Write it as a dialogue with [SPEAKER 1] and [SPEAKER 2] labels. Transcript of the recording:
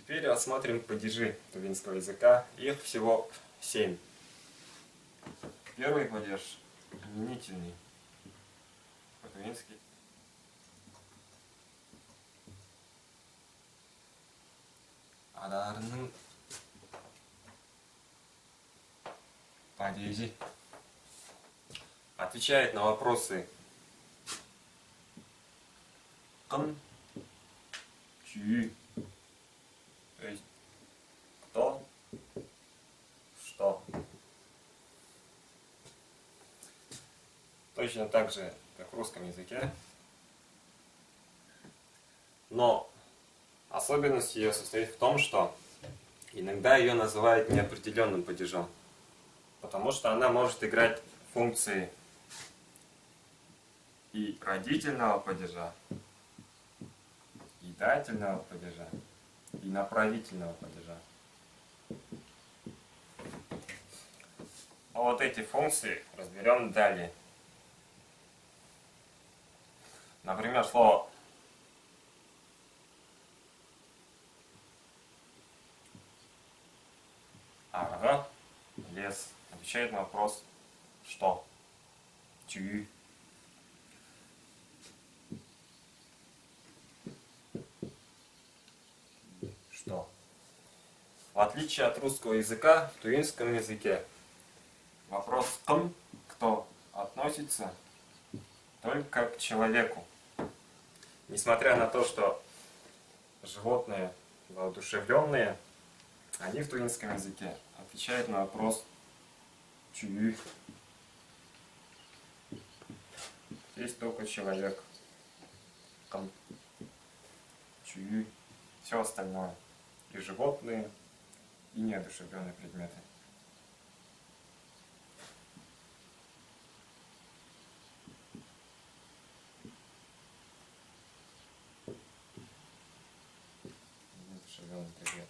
[SPEAKER 1] Теперь рассмотрим падежи тувинского языка. Их всего 7. Первый падеж именительный. По-тувински. Адарның падежи. Отвечает на вопросы кым, чью, то есть кто, что. Точно так же, как в русском языке. Но особенность ее состоит в том, что иногда ее называют неопределенным падежом, потому что она может играть функции и родительного падежа, и дательного падежа, и направительного падежа. А вот эти функции разберем далее. Например, слово «ара» — лес отвечает на вопрос «что?», «чью?». Что? В отличие от русского языка, в тувинском языке вопрос «кым», кто, относится только к человеку. Несмотря на то, что животные воодушевленные, они в тувинском языке отвечают на вопрос «чью?». Здесь только человек. «Кым», «чью?», все остальное. И животные, и неодушевленные предметы. Неодушевленный предмет.